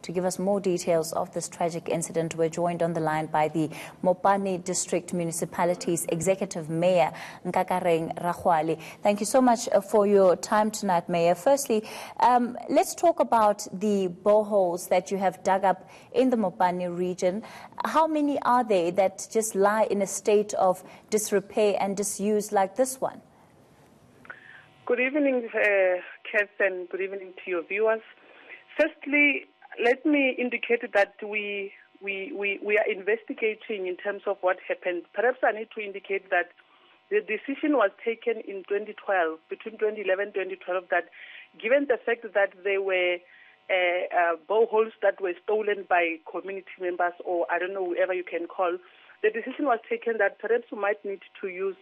To give us more details of this tragic incident, we're joined on the line by the Mopani District Municipality's Executive Mayor, Nkakareng Ragwale. Thank you so much for your time tonight, Mayor. Firstly, let's talk about the boreholes that you have dug up in the Mopani region. How many are there that just lie in a state of disrepair and disuse like this one? Good evening, Kath, and good evening to your viewers. Firstly, let me indicate that we are investigating in terms of what happened. Perhaps I need to indicate that the decision was taken in 2012, between 2011 and 2012, that given the fact that there were boreholes that were stolen by community members, or I don't know, whoever you can call, the decision was taken that perhaps we might need to use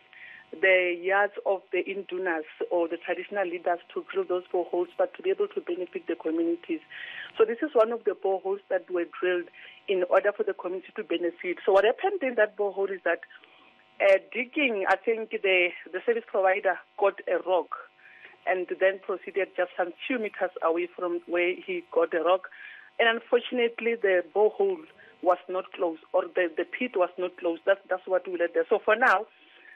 the yards of the indunas or the traditional leaders to drill those boreholes, but to be able to benefit the communities. So this is one of the boreholes that were drilled in order for the community to benefit. So what happened in that borehole is that digging, I think the service provider got a rock and then proceeded just some few meters away from where he got the rock. And unfortunately, the borehole was not closed, or the pit was not closed. That's what we let there. So for now,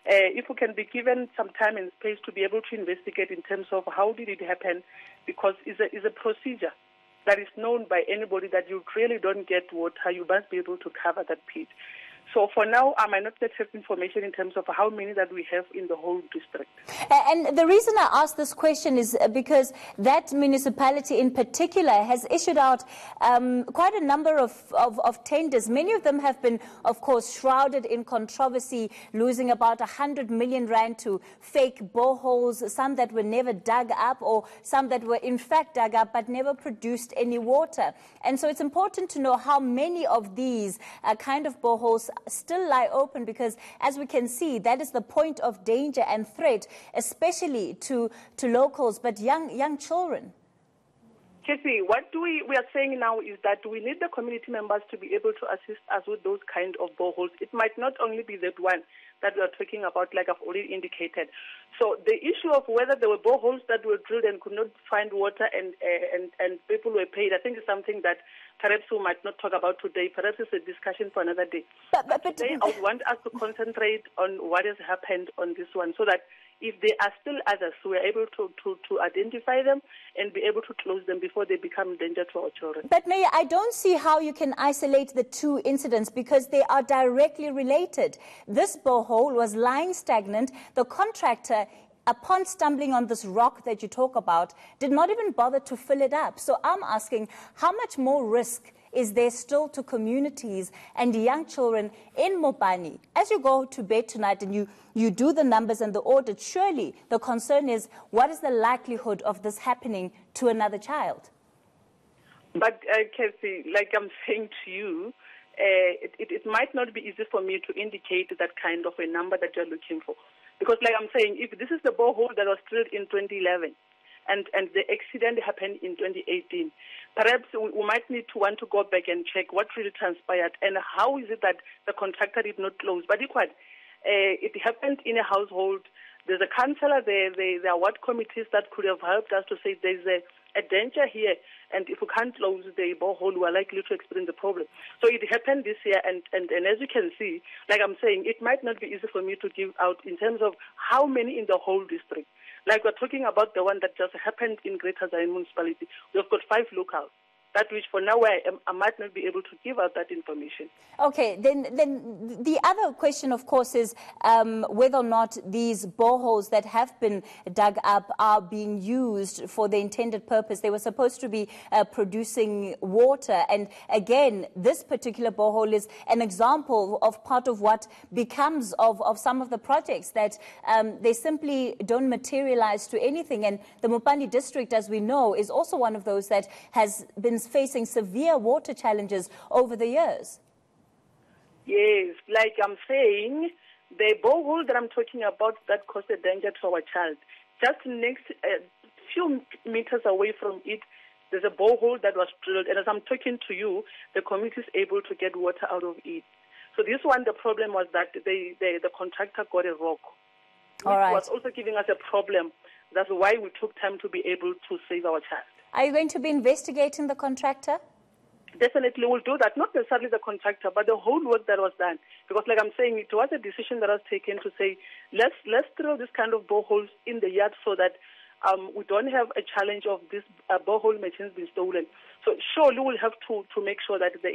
if we can be given some time and space to be able to investigate in terms of how did it happen, because it's a procedure that is known by anybody that you really don't get water, you must be able to cover that pit. So for now, I might not yet have information in terms of how many that we have in the whole district. And the reason I ask this question is because that municipality in particular has issued out quite a number of tenders. Many of them have been, of course, shrouded in controversy, losing about 100 million rand to fake boreholes, some that were never dug up or some that were in fact dug up but never produced any water. And so it's important to know how many of these kind of boreholes still lie open, because as we can see, that is the point of danger and threat, especially to locals, but young children. Casey, what we are saying now is that we need the community members to be able to assist us with those kind of boreholes. It might not only be that one that we are talking about, like I've already indicated. So the issue of whether there were boreholes that were drilled and could not find water and people were paid, I think is something that perhaps we might not talk about today. Perhaps it's a discussion for another day. But today I would want us to concentrate on what has happened on this one, so that if there are still others, we are able to identify them and be able to close them before they become a danger to our children. But Mayor, I don't see how you can isolate the two incidents, because they are directly related. This borehole was lying stagnant. The contractor, upon stumbling on this rock that you talk about, did not even bother to fill it up. So I'm asking, how much more risk is there still to communities and young children in Mopani? As you go to bed tonight and you do the numbers and the audit, surely the concern is, what is the likelihood of this happening to another child? But, Kathy, like I'm saying to you, it might not be easy for me to indicate that kind of a number that you're looking for. Because like I'm saying, if this is the borehole that was drilled in 2011 and the accident happened in 2018, perhaps we might need to want to go back and check what really transpired and how is it that the contractor did not close. But equally, it happened in a household. There's a councillor there are ward committees that could have helped us to say there's a danger here, and if we can't close the borehole, we are likely to experience the problem. So it happened this year, and as you can see, like I'm saying, it might not be easy for me to give out in terms of how many in the whole district. Like we're talking about the one that just happened in Greater Tzaneen municipality. We've got 5 locals. That which for now I might not be able to give out that information. Okay, then the other question, of course, is whether or not these boreholes that have been dug up are being used for the intended purpose. They were supposed to be producing water. And again, this particular borehole is an example of part of what becomes of some of the projects that they simply don't materialize to anything. And the Mopani district, as we know, is also one of those that has been facing severe water challenges over the years. Yes, like I'm saying, the borehole that I'm talking about that caused a danger to our child, just next few meters away from it, there's a borehole that was drilled, and as I'm talking to you, the community is able to get water out of it. So this one, the problem was that the contractor got a rock, which was also giving us a problem. That's why we took time to be able to save our child. Are you going to be investigating the contractor? Definitely we'll do that, not necessarily the contractor, but the whole work that was done. Because like I'm saying, it was a decision that was taken to say, let's drill this kind of boreholes in the yard so that we don't have a challenge of this borehole machines being stolen. So surely we'll have to make sure that the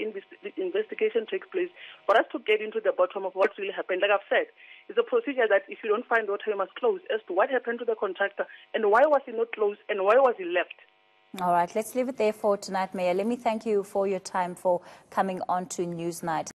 investigation takes place for us to get into the bottom of what really happened. Like I've said, it's a procedure that if you don't find water, you must close as to what happened to the contractor and why was he not closed and why was he left. All right, let's leave it there for tonight, Mayor. Let me thank you for your time for coming on to Newsnight.